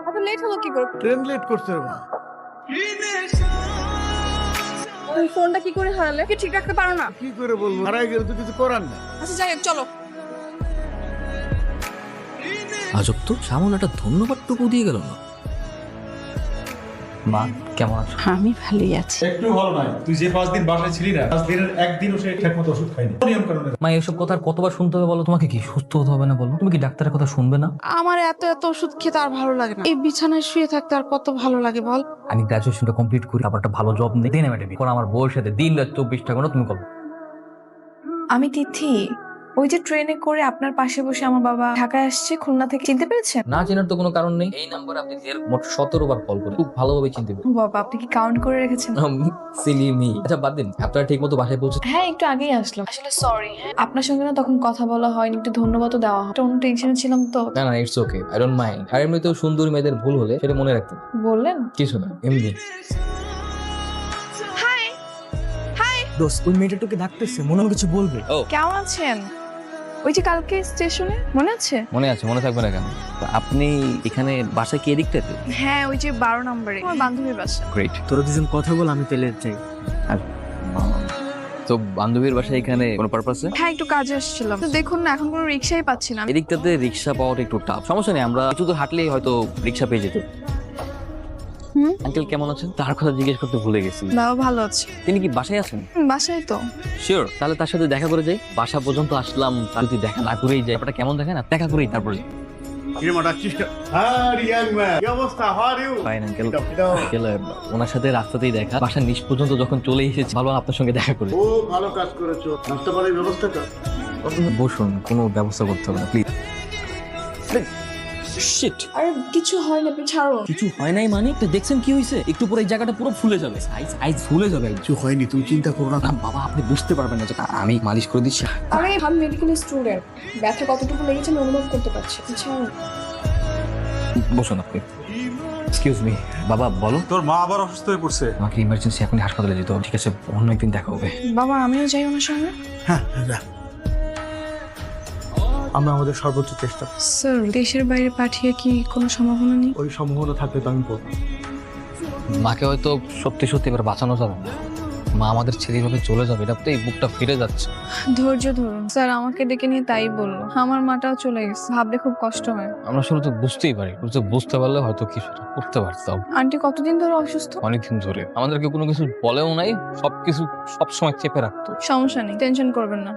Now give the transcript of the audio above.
এত লেট হলো কি করে? ট্রেন লেট করছে রে মা। তুমি ফোনটা কি করে হারালে? কি ঠিক রাখতে পারো না? কি করে বলবো, হারাই গেলে তো কিছু করার না। আচ্ছা যাই হোক, চলো। আজব তো, সামনে একটা ধন্যবাদটুকু দিয়ে গেল না। মা কেমন আছো? আমি ভালোই আছি। একটু ভালো নয়। তুই যে 5 দিন বাসায় ছিলি না, 5 দিনের একদিনও সে ঠিকমতো ওষুধ খায়নি নিয়ম কানুনের। মা এসব কথা আর কতবার শুনতে হবে বলো? তোমাকে কি সুস্থ হতে হবে না বলো? তুমি কি ডাক্তারের কথা শুনবে না? আমার এত এত ওষুধ খেতে আর ভালো লাগে না। এই বিছানায় শুয়ে থাকতে আর কত ভালো লাগে বল। আমি গ্রাজুয়েশনটা কমপ্লিট করি, তারপর একটা ভালো জব নেই, দেন ম্যাডাম এখন আমার বউয়ের সাথে দিন রাত 24টা ঘন্টা তুমি করো। আমি তিথি, ওই যে ট্রেনে করে আপনার পাশে বসে আমার বাবা ঢাকায় আসছে খুলনা থেকে, চিনতে পেরেছেন? না চেনার তো কোনো কারণ নেই। এই নাম্বারে আপনি মোট 17 বার কল করে খুব ভালোভাবে চিনতে পারেন। ও বাবা, আপনি কি কাউন্ট করে রেখেছেন? Silly me. আচ্ছা বাদ দিন, আপনারা ঠিক মতো বাসায় পৌঁছে? হ্যাঁ, একটু আগেই আসলাম। আসলে সরি, আপনার সঙ্গে না তখন কথা বলা হয়নি, একটু ধন্যবাদও দেওয়া হয়। অন্য টেনশনে ছিলাম তো। না না, it's okay, I don't mind. আর এমনিতেও সুন্দরী মেয়েদের ভুল হলে সেটা মনে রাখতে হবে। বললেন? কিছু না, এমনি। হাই হাই, দোস্ত ওই মেয়েটা তোকে ডাকতেছে, মনে হয় কিছু বলবে। কেমন আছেন? ওই যে কালকে স্টেশনে, মনে আছে? মনে আছে, মনে থাকবে না কেন? আপনি এখানে বাসা কি এদিকটাতে? হ্যাঁ, ওই যে 12 নম্বরে আমার বান্ধবীর বাসা। গ্রেট। তোরা দুজন কথা বল, আমি তেলে যাই। তো বান্ধবীর বাসা এখানে কোনো পারপাসে? হ্যাঁ, একটু কাজে আসছিলাম। তো দেখুন না, এখন কোনো রিক্সাই পাচ্ছি না। এদিকটাতে রিক্সা পাওয়াটা একটু টাফ। সমস্যা নেই, আমরা একটু দূর হাঁটলেই হয়তো রিক্সা পেয়ে যেত। হুম? আঙ্কেল কেমন আছেন? তার কথা জিজ্ঞেস করতে ভুলে গেছি। বাবা ভালো আছে। তিনি কি বাসায় আছেন? বাসায় তো। শিওর, তাহলে তার সাথে দেখা করে যাই। বাসা পর্যন্ত আসলাম, তার যদি দেখা না করেই যাই, ব্যাপারটা কেমন দেখে না, দেখা করেই তারপরে। কিরে মা, ডাকছিস না? হ্যাঁ ইয়াং ম্যান, কি অবস্থা? How are you? Fine uncle. Hello. Uncle, ওনার সাথে রাস্তাতেই দেখা, বাসার নিচ পর্যন্ত যখন চলে এসেছি, ভালো আপনার সঙ্গে দেখা করে। ও ভালো কাজ করেছো, নাস্তা পানির ব্যবস্থা কর। বসুন, কোনো ব্যবস্থা করতে হবে না প্লিজ। শিট, আর কিছু হয় না, আপনি ছাড়ুন। কিছু হয় নাই মানে? তো দেখছেন কি হয়েছে? একটু পরে এই জায়গাটা পুরো ফুলে যাবে, সাইজ সাইজ ফুলে যাবে। কিছু হয়নি, তুমি চিন্তা করো না। না বাবা, আপনি বুঝতে পারবেন না যে আমি মালিশ করে দিচ্ছি। আমি মেডিকেল স্টুডেন্ট, ব্যথা কতটুকু লেগেছে আমি অনুভব করতে পারছি। ছাড়ুন। বসুন আপনি। এক্সকিউজ মি, বাবা বলো। তোর মা আবার অসুস্থ হয়ে পড়ছে। আমাকে ইমার্জেন্সি এখনই হাসপাতালে যেতে হবে। ঠিক আছে, অন্য একদিন দেখা হবে। বাবা আমিও যাই ওনার সঙ্গে। হ্যাঁ যা। আমরা আমাদের সর্বোচ্চ চেষ্টা করব। স্যার, দেশের বাইরে পাঠিয়ে কি কোনো সম্ভাবনা নেই? ওই সম্ভাবনা থাকলে তো আমি বলবো। মাকে হয়তো সত্যি সত্যি এবার বাঁচানো যাবে না। মা আমাদের ছেড়ে এইভাবে চলে যাবে, এটা তো এই বুকটা ফিরে যাচ্ছে। ধৈর্য ধরুন স্যার, আমাকে ডেকে নিয়ে তাই বললো। আমার মাটাও চলে গেছে, ভাবলে খুব কষ্ট হয়। আমরা শুরু তো বুঝতেই পারি, কিন্তু বুঝতে পারলে হয়তো কিছুটা করতে পারতাম। আন্টি কতদিন ধরে অসুস্থ? অনেকদিন ধরে আমাদেরকে কোনো কিছু বলেও নাই, সবকিছু সবসময় চেপে রাখতো। সমস্যা নেই, টেনশন করবেন না।